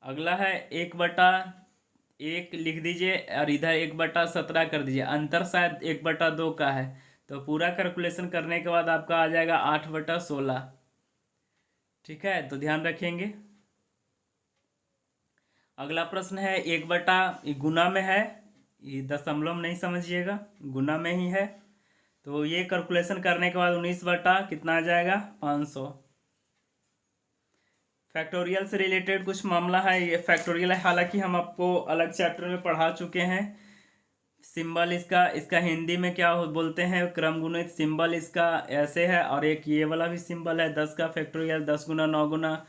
अगला है 1/1 लिख दीजिए और इधर 1/17 कर दीजिए, अंतर शायद 1/2 का है। तो पूरा कैलकुलेशन करने के बाद आपका आ जाएगा 8/16। ठीक है, तो ध्यान रखेंगे। अगला प्रश्न है 1 गुना में है, ये दशमलव नहीं समझिएगा, गुना में ही है। तो ये कैलकुलेशन करने के बाद 19 बटा कितना आ जाएगा, 500। फैक्टोरियल से रिलेटेड कुछ मामला है, ये फैक्टोरियल है, हालांकि हम आपको अलग चैप्टर में पढ़ा चुके हैं। सिंबल इसका हिंदी में क्या बोलते हैं, क्रम गुणित सिंबल इसका ऐसे है। और एक ये वाला भी सिंबल है 10 का फैक्टोरियल, 10 गुना 9 गुना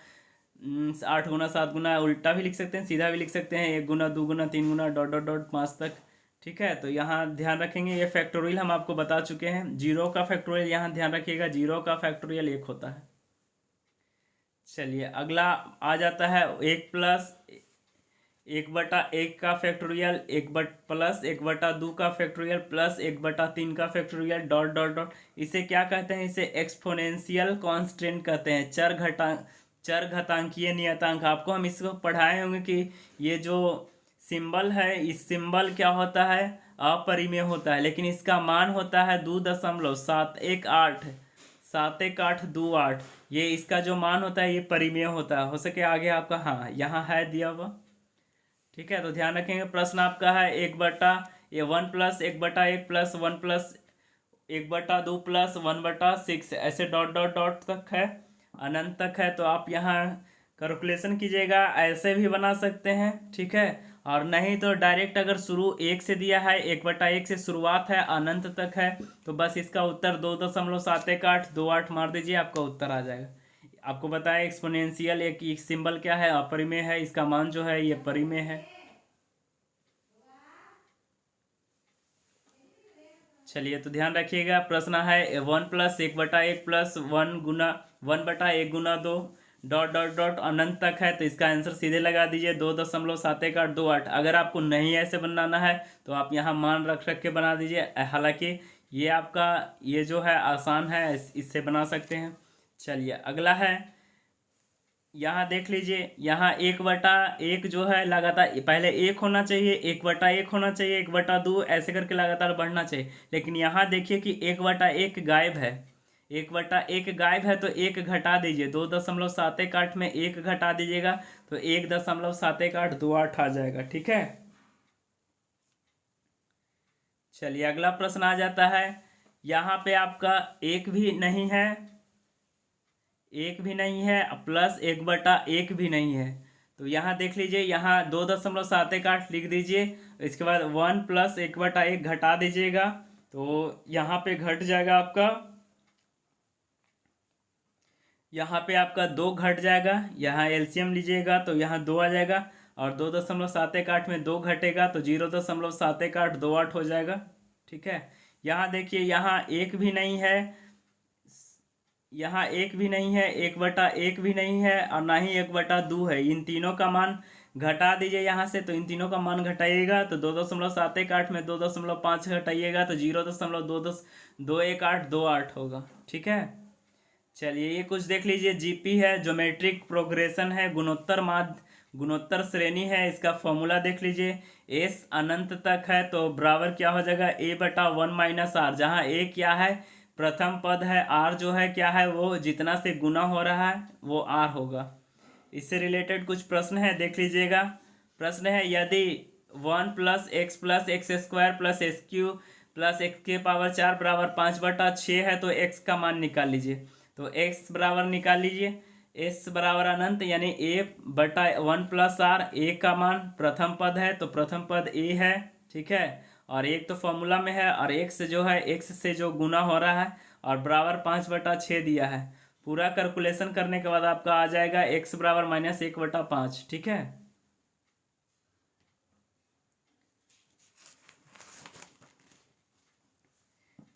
8 गुना 7 गुना, उल्टा भी लिख सकते हैं, सीधा भी लिख सकते हैं, 1 गुना 2 गुना 3 गुना डॉट डॉट डॉट 5 तक। ठीक है, तो यहाँ ध्यान रखेंगे, ये फैक्टोरियल हम आपको बता चुके हैं। जीरो का फैक्टोरियल यहाँ ध्यान रखिएगा, जीरो का फैक्टोरियल 1 होता है। चलिए अगला आ जाता है 1 प्लस 1/1 का फैक्टोरियल, प्लस 1/2 का फैक्टोरियल प्लस 1/3 का फैक्टोरियल डॉट डॉट डॉट। इसे क्या कहते हैं, इसे एक्सपोनेंशियल कांस्टेंट कहते हैं, चर घातांकीय नियतांक। आपको हम इसको पढ़ाए होंगे कि ये जो सिंबल है, इस सिंबल क्या होता है, अपरिमेय होता है, लेकिन इसका मान होता है 2.718 71828। ये इसका जो मान होता है ये परिमेय होता है। हो सके आगे आपका, हाँ यहाँ है दिया हुआ। ठीक है, तो ध्यान रखेंगे। प्रश्न आपका है 1/1 प्लस 1/1 प्लस 1 प्लस 1/2 प्लस 1/6 ऐसे डॉट डॉट डॉट तक है, अनंत तक है। तो आप यहाँ कैलकुलेशन कीजिएगा, ऐसे भी बना सकते हैं, ठीक है। और नहीं तो डायरेक्ट अगर शुरू 1 से दिया है, 1/1 से शुरुआत है, अनंत तक है, तो बस इसका उत्तर 2.71828 मार दीजिए, आपका उत्तर आ जाएगा। आपको बताया एक्सपोनेंशियल एक सिंबल क्या है, अपरिमेय है, इसका मान जो है ये परिमेय है। चलिए तो ध्यान रखिएगा, प्रश्न है 1 प्लस 1/1 प्लस 1/1 गुना 2 डॉट डॉट डॉट अनंत तक है। तो इसका आंसर सीधे लगा दीजिए 2.71828। अगर आपको नहीं ऐसे बनाना है तो आप यहाँ मान रख रख के बना दीजिए। हालांकि ये आपका ये जो है आसान है, इससे बना सकते हैं। चलिए अगला है, यहाँ देख लीजिए, यहाँ 1/1 जो है लगातार पहले 1 होना चाहिए, 1/1 होना चाहिए, 1/2 ऐसे करके लगातार बढ़ना चाहिए। लेकिन यहाँ देखिए कि 1/1 गायब है, 1/1 गायब है, तो 1 घटा दीजिए, 2.718 में 1 घटा दीजिएगा तो 1.71828 आ जाएगा, ठीक है। चलिए अगला प्रश्न आ जाता है, यहाँ पे आपका एक भी नहीं है, एक भी नहीं है, प्लस 1/1 भी नहीं है। तो यहाँ देख लीजिए, यहाँ 2.718 लिख दीजिए, इसके बाद 1 प्लस 1/1 घटा दीजिएगा, तो यहाँ पे घट जाएगा आपका, यहाँ पे आपका 2 घट जाएगा। यहाँ एलसीएम लीजिएगा तो यहाँ 2 आ जाएगा, और 2.718 में 2 घटेगा तो 0.71828 हो जाएगा, ठीक है। यहाँ देखिए, यहाँ एक भी नहीं है, यहाँ एक भी नहीं है, 1/1 भी नहीं है, और ना ही 1/2 है। इन तीनों का मान घटा दीजिए यहाँ से, तो इन तीनों का मान घटाइएगा तो 2.718 में 2.5 घटाइएगा तो 0.21828 होगा, ठीक है। चलिए ये कुछ देख लीजिए, जीपी है, ज्योमेट्रिक प्रोग्रेशन है, गुणोत्तर श्रेणी है। इसका फॉर्मूला देख लीजिए, एस अनंत तक है तो बराबर क्या हो जाएगा, a/1 - r, जहाँ a क्या है प्रथम पद है, r जो है क्या है वो जितना से गुना हो रहा है वो r होगा। इससे रिलेटेड कुछ प्रश्न है, देख लीजिएगा। प्रश्न है, यदि 1 plus x plus x square plus x cube plus x के पावर 4 बराबर 5/6 है तो x का मान निकाल लीजिए। तो x बराबर निकाल लीजिए, s बराबर अनंत यानी a/1 प्लस r, a का मान प्रथम पद है तो प्रथम पद a है, ठीक है। और एक तो फॉर्मूला में है, और x जो है x से जो गुना हो रहा है, और बराबर 5/6 दिया है। पूरा कैलकुलेशन करने के बाद आपका आ जाएगा x बराबर -1/5, ठीक है।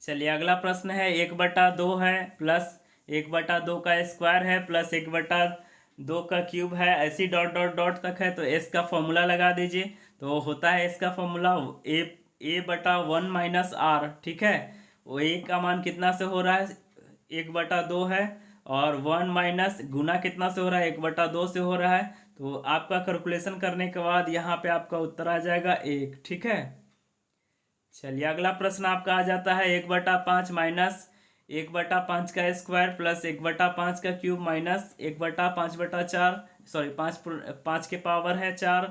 चलिए अगला प्रश्न है, 1/2 है प्लस 1/2 का स्क्वायर है प्लस 1/2 का क्यूब है, ऐसी डॉट डॉट डॉट तक है। तो s का फॉर्मूला लगा दीजिए, तो होता है इसका फॉर्मूला a/1 - r, ठीक है। वो a का मान कितना से हो रहा है, 1/2 है, और 1 माइनस गुना कितना से हो रहा है, 1/2 से हो रहा है। तो आपका कैलकुलेशन करने के बाद यहाँ पे आपका उत्तर आ जाएगा 1, ठीक है। चलिए अगला प्रश्न आपका आ जाता है, 1/5 माइनस 1/5 का स्क्वायर प्लस 1/5 का क्यूब माइनस 1/5/4, सॉरी 5 के पावर है 4।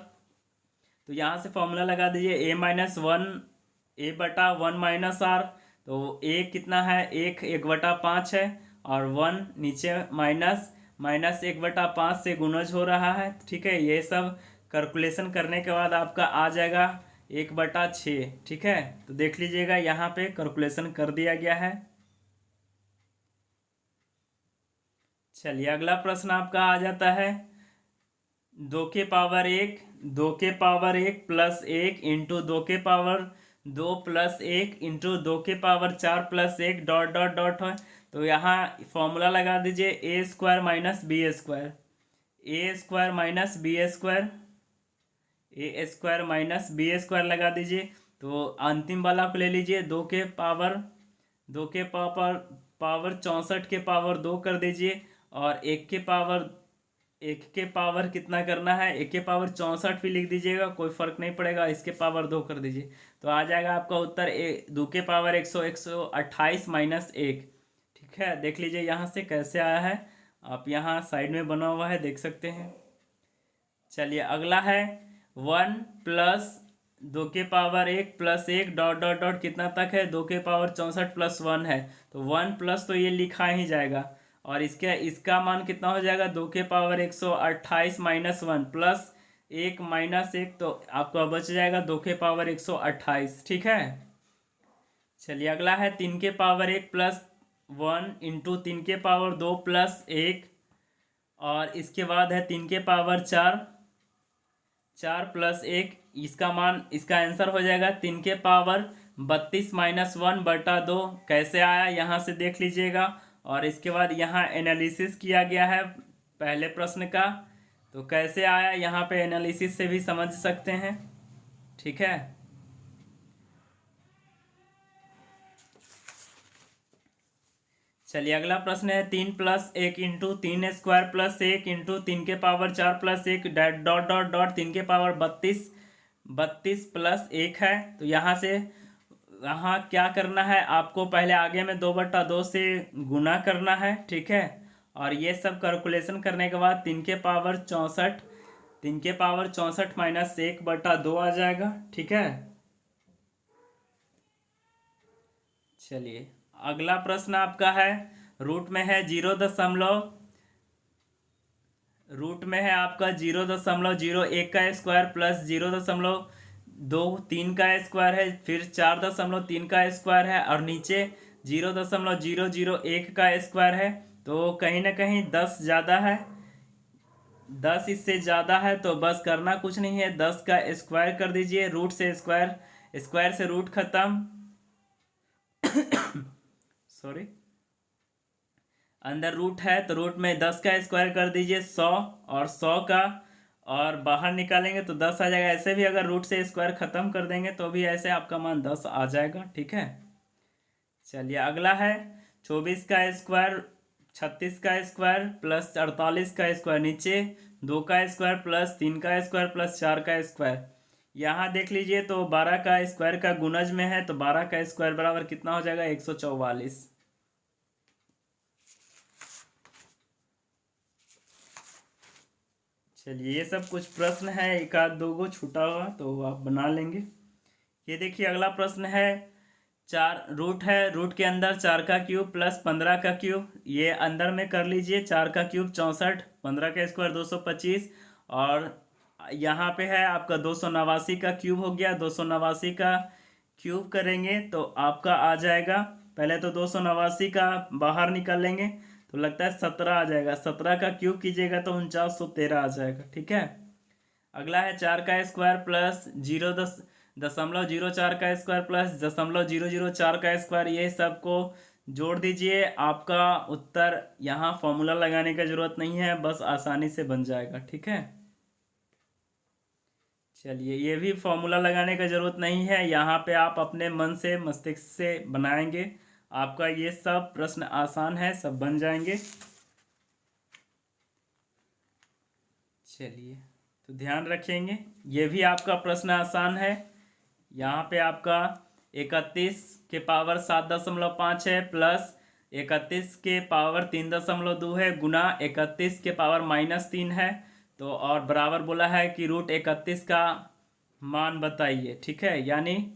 तो यहाँ से फॉर्मूला लगा दीजिए, a/1 तो a कितना है, 1/5 है, और 1 नीचे माइनस 1/5 से गुणज हो रहा है, ठीक है। ये सब कैलकुलेशन करने के बाद आपका आ जाएगा 1/6, ठीक है। तो देख लीजिएगा, यहाँ पे कैलकुलेशन कर दिया गया है। चलिए अगला प्रश्न आपका आ जाता है, 2 के power 1 plus 1 into 2 plus 1 into 2 के power 4 plus 1 dot dot dot है। तो यहाँ फॉर्मूला लगा दीजिए, a² माइनस b², a² लगा दीजिए। तो अंतिम वाला को ले लीजिए, 2 के पावर 64 के पावर 2 कर दीजिए, और 1 के पावर कितना करना है, 1 के पावर 64 भी लिख दीजिएगा, कोई फर्क नहीं पड़ेगा, इसके पावर 2 कर दीजिए। तो आ जाएगा आपका उत्तर 2 के पावर 128 माइनस 1, ठीक है। देख लीजिए यहाँ से कैसे आया है, आप यहाँ साइड में बना हुआ है, देख सकते हैं। चलिए अगला है, 1 प्लस दो के पावर एक प्लस एक डॉट डॉट डॉट कितना तक है, 2 के पावर 64 प्लस 1 है, तो 1 प्लस तो ये लिखा ही जाएगा। और इसका मान कितना हो जाएगा, 2 के पावर 128 -1 प्लस एक माइनस एक, तो आपका बच जाएगा 2 के पावर 128। ठीक है। चलिए अगला है 3 के पावर 1 प्लस 1 इंटू 3 के पावर 2 प्लस 1, और इसके बाद है 3 के पावर 4 4 प्लस 1, इसका मान, इसका आंसर हो जाएगा 3 के पावर 32 -1/2। कैसे आया यहाँ से देख लीजिएगा। और इसके बाद यहाँ एनालिसिस किया गया है पहले प्रश्न का, तो कैसे आया यहाँ पे एनालिसिस से भी समझ सकते हैं। ठीक है। चलिए अगला प्रश्न है 3 + 1 इंटू 3² प्लस 1 इंटू 3 के power 4 plus 1 dot dot dot 3 के पावर 32 प्लस 1 है। तो यहाँ से यहाँ क्या करना है आपको, पहले आगे में 2/2 से गुना करना है। ठीक है। और ये सब कैलकुलेशन करने के बाद 3 के पावर 64 -1/2 आ जाएगा। ठीक है। चलिए अगला प्रश्न आपका है, रूट में है 0.01 का स्क्वायर प्लस 0.23 का स्क्वायर है, फिर 4.3 का स्क्वायर है, और नीचे 0.001 का स्क्वायर है। तो कहीं ना कहीं 10 ज़्यादा है, 10 इससे ज़्यादा है, तो बस करना कुछ नहीं है, 10 का स्क्वायर कर दीजिए। रूट से स्क्वायर, स्क्वायर से रूट खत्म, सॉरी, अंदर रूट है तो रूट में 10 का स्क्वायर कर दीजिए 100, और 100 का, और बाहर निकालेंगे तो 10 आ जाएगा। ऐसे भी अगर रूट से स्क्वायर खत्म कर देंगे तो भी ऐसे आपका मान 10 आ जाएगा। ठीक है। चलिए अगला है 24 का स्क्वायर 36 का स्क्वायर प्लस 48 का स्क्वायर, नीचे 2 का स्क्वायर प्लस 3 का स्क्वायर प्लस 4 का स्क्वायर। यहाँ देख लीजिए तो 12 का स्क्वायर का गुणज में है, तो 12 का स्क्वायर बराबर कितना हो जाएगा, 144। चलिए ये सब कुछ प्रश्न है, एक आध दो गो छूटा हुआ तो आप बना लेंगे। ये देखिए अगला प्रश्न है, रूट है, रूट के अंदर 4 का क्यूब प्लस 15 का क्यूब, ये अंदर में कर लीजिए। 4 का क्यूब 64, 15 का स्क्वायर 225, और यहाँ पे है आपका 289 का क्यूब हो गया। 289 का क्यूब करेंगे तो आपका आ जाएगा, पहले तो 289 का बाहर निकालेंगे तो लगता है 17 आ जाएगा। 17 का क्यूब कीजिएगा तो 4913 आ जाएगा। ठीक है। अगला है 4 का स्क्वायर प्लस 0.04 का स्क्वायर प्लस 0.004 का स्क्वायर, ये सबको जोड़ दीजिए। आपका उत्तर, यहाँ फॉर्मूला लगाने का जरूरत नहीं है, बस आसानी से बन जाएगा। ठीक है। चलिए ये भी फॉर्मूला लगाने का ज़रूरत नहीं है, यहाँ पे आप अपने मन से मस्तिष्क से बनाएंगे, आपका ये सब प्रश्न आसान है, सब बन जाएंगे। चलिए तो ध्यान रखेंगे, ये भी आपका प्रश्न आसान है। यहाँ पे आपका 31 के पावर 7.5 है प्लस 31 के पावर 3.2 है, गुना 31 के पावर -3 है, तो और बराबर बोला है कि रूट 31 का मान बताइए। ठीक है। यानी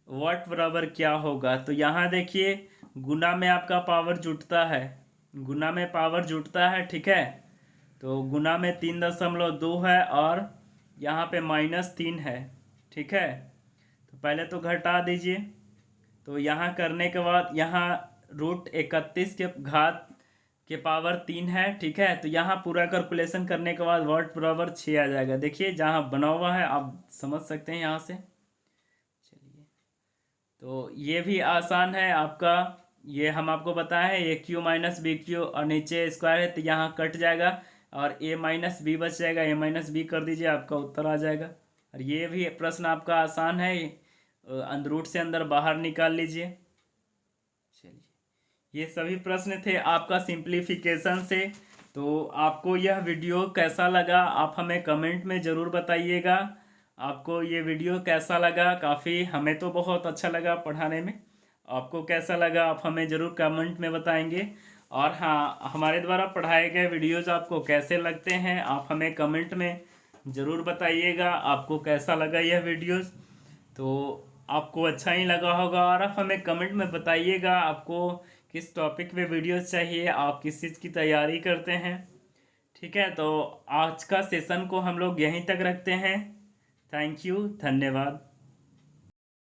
व्हाट बराबर क्या होगा, तो यहाँ देखिए गुना में आपका पावर जुटता है, गुना में पावर जुटता है। ठीक है। तो गुना में 3.2 है और यहाँ पे -3 है। ठीक है। तो पहले तो घटा दीजिए, तो यहाँ करने के बाद यहाँ रूट 31 के घात के पावर 3 है। ठीक है। तो यहाँ पूरा कैलकुलेशन करने के बाद वाट बराबर 6 आ जाएगा। देखिए जहाँ बना हुआ है आप समझ सकते हैं यहाँ से। चलिए तो ये भी आसान है आपका, ये हम आपको बताए हैं, ए क्यू माइनस बी क्यू, और नीचे स्क्वायर है तो यहाँ कट जाएगा और ए माइनस बी बच जाएगा, ए माइनस बी कर दीजिए, आपका उत्तर आ जाएगा। और ये भी प्रश्न आपका आसान है, रूट से अंदर बाहर निकाल लीजिए। चलिए ये सभी प्रश्न थे आपका सिंप्लीफिकेशन से। तो आपको यह वीडियो कैसा लगा आप हमें कमेंट में ज़रूर बताइएगा। आपको ये वीडियो कैसा लगा, काफ़ी हमें तो बहुत अच्छा लगा पढ़ाने में, आपको कैसा लगा आप हमें ज़रूर कमेंट में बताएंगे। और हाँ, हमारे द्वारा पढ़ाए गए वीडियोज़ आपको कैसे लगते हैं आप हमें कमेंट में ज़रूर बताइएगा आपको कैसा लगा यह वीडियोस। तो आपको अच्छा ही लगा होगा, और आप हमें कमेंट में बताइएगा आपको किस टॉपिक पे वीडियोस चाहिए, आप किस चीज़ की तैयारी करते हैं। ठीक है, तो आज का सेशन को हम लोग यहीं तक रखते हैं। थैंक यू, धन्यवाद।